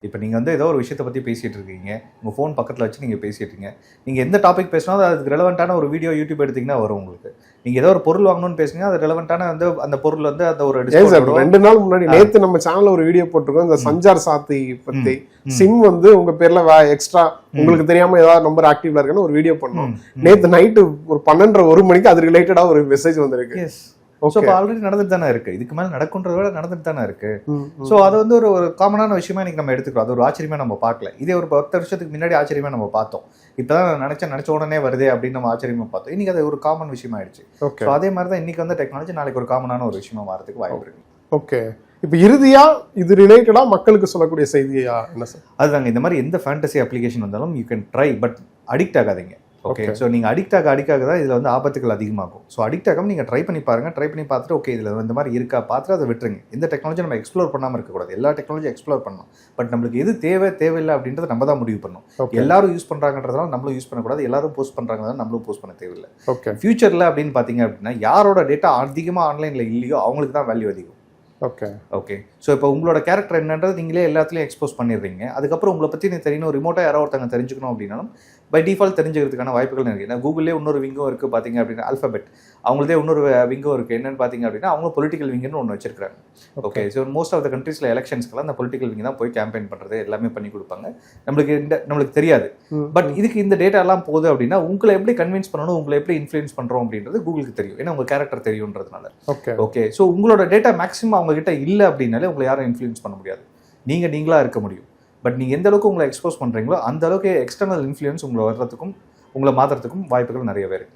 இப்போ நீங்கள் வந்து ஏதோ ஒரு விஷயத்தை பற்றி பேசிகிட்டு இருக்கீங்க, உங்கள் ஃபோன் பக்கத்தில் வச்சு நீங்கள் பேசிகிட்டு இருக்கீங்க. நீங்கள் எந்த டாபிக் பேசினாலும் அதுக்கு ரெலவெண்ட்டான ஒரு வீடியோ யூடியூப் எடுத்திங்கன்னா வரும் உங்களுக்கு. நீங்கள் ஏதோ ஒரு பொருள் வாங்கணும்னு பேசுனீங்க, அது ரெலவெண்ட்டான வந்து அந்த பொருள் வந்து அந்த ஒரு டிஸ்கவுண்ட் 2 நாள் முன்னாடி நேற்று நம்ம சேனல்ல ஒரு வீடியோ போட்டிருக்கோம். இந்த சஞ்சார் சாத்தி பற்றி சிம் வந்து உங்க பேர்ல எக்ஸ்ட்ரா உங்களுக்கு தெரியாம ஏதாவது நம்பர் ஆக்டிவ்ல இருக்குன்னு ஒரு வீடியோ பண்ணோம். நேற்று நைட்டு ஒரு 12:30 மணிக்கு அது ரிலேட்டடா ஒரு மெசேஜ் வந்திருக்கு. ஸோ இப்போ ஆல்ரெடி நடந்துட்டு தானே இருக்கு. இதுக்கு மேலே நடக்குன்றத விட நடந்துட்டு தானே இருக்கு. ஸோ அது வந்து ஒரு காமனான விஷயமா இன்னைக்கு நம்ம எடுத்துக்கிறோம். அது ஒரு ஆச்சரியமா நம்ம பார்க்கல. இதே ஒரு 10 வருஷத்துக்கு முன்னாடி ஆச்சரியமா நம்ம பார்த்தோம். இப்போதான் நினைச்ச உடனே வருதே அப்படின்னு நம்ம ஆச்சரியமா பார்த்தோம். இன்னைக்கு அது ஒரு காமன் விஷயமா ஆயிடுச்சு. ஸோ அதே மாதிரி தான் இன்னைக்கு வந்து டெக்னாலஜி நாளைக்கு ஒரு காமனான ஒரு விஷயமா மாறதுக்கு வாய்ப்பு இருக்கு. ஓகே, இப்போ இறுதியா இது ரிலேட்டடா மக்களுக்கு சொல்லக்கூடிய செய்தியா என்ன சார்? அதுதாங்க, இந்த மாதிரி எந்த ஃபேண்டசி அப்ளிகேஷன் வந்தாலும் you can try, but addict ஆகாதீங்க. ஓகே, ஸோ நீங்கள் அடிக்ட் ஆக தான் இதில் வந்து ஆபத்துகள் அதிகமாகும். ஸோ அடிக்ட் ஆகாமல் நீங்கள் ட்ரை பண்ணி பாருங்கள். ட்ரை பண்ணி பார்த்துட்டு ஓகே இதில் இந்த மாதிரி இருக்கா பார்த்துட்டு அதை விட்டுருங்க. எந்த டெக்னாலஜி நம்ம எக்ஸ்ப்ளோர் பண்ணாமல் இருக்கக்கூடாது. எல்லா டெக்னாலஜி எக்ஸ்ப்ளோர் பண்ணணும். பட் நம்மளுக்கு எது தேவையில்லை அப்படின்றத நம்ம தான் முடிவு பண்ணணும். எல்லாரும் யூஸ் பண்ணுறாங்கன்றதால நம்மளும் யூஸ் பண்ணக்கூடாது. எல்லாரும் போஸ்ட் பண்ணுறாங்கனால நம்மளும் போஸ்ட் பண்ண தேவையில்லை. ஓகே, ஃபியூச்சரில் அப்படின்னு பார்த்தீங்க அப்படின்னா யாரோட டேட்டா அதிகமாக ஆன்லைனில் இல்லையோ அவங்களுக்கு தான் வேல்யூ அதிகம். ஓகே ஓகே, ஸோ இப்போ உங்களோட கேரக்டர் என்னன்றது நீங்களே எல்லாத்துலேயும் எக்ஸ்போஸ் பண்ணிடுறீங்க. அதுக்கப்புறம் உங்களை பற்றி நீ தெரியணும், ரிமோட்டாக யாரோ ஒருத்தங்க தெரிஞ்சுக்கணும் அப்படின்னாலும் பை டிஃபால்ட் தெரிஞ்சுக்கிறதுக்கான வாய்ப்புகள் இருக்குது. ஏன்னா கூகுளே இன்னொரு விங்கும் இருக்குது பார்த்தீங்க அப்படின்னா, அல்ஃபபெட் அவங்களதே இன்னொரு விங்கும் இருக்குது. என்னென்னு பார்த்தீங்க அப்படின்னா அவங்க பொலிட்டிக்கல் விங்குன்னு ஒன்று வச்சிருக்காங்க. Okay, so most of the கண்ட்ரீஸில் எலெக்ஷன்ஸ்க்கெல்லாம் அந்த பொலிட்டிக்கல் விங் தான் போய் கேம்பெயின் பண்ணுறது எல்லாமே பண்ணி கொடுப்பாங்க. நம்மளுக்கு தெரியாது. பட் இதுக்கு இந்த டேட்டா எல்லாம் போகுது அப்படின்னா உங்களை எப்படி கன்வின்ஸ் பண்ணணும், உங்களை எப்படி இன்ஃப்ளூயன்ஸ் பண்ணுறோம் அப்படின்றது கூகுளுக்கு தெரியும். ஏன்னா உங்கள் கேரக்டர் தெரியுன்றதுனால. ஓகே ஓகே, ஸோ உங்களோட டேட்டா மேக்ஸிமம் அவங்க கிட்ட இல்லை அப்படின்னாலே உங்களை யாரும் இன்ஃப்ளூயன்ஸ் பண்ண முடியாது. நீங்களாக இருக்க முடியும். பட் நீங்கள் எந்த அளவுக்கு உங்களை எக்ஸ்போஸ் பண்ணுறீங்களோ அந்த அளவுக்கு எக்ஸ்டர்னல் இன்ஃப்ளூயன்ஸ் உங்களை வர்றதுக்கும் உங்களை மாற்றுறதுக்கும் வாய்ப்புகள் நிறையவே இருக்குது.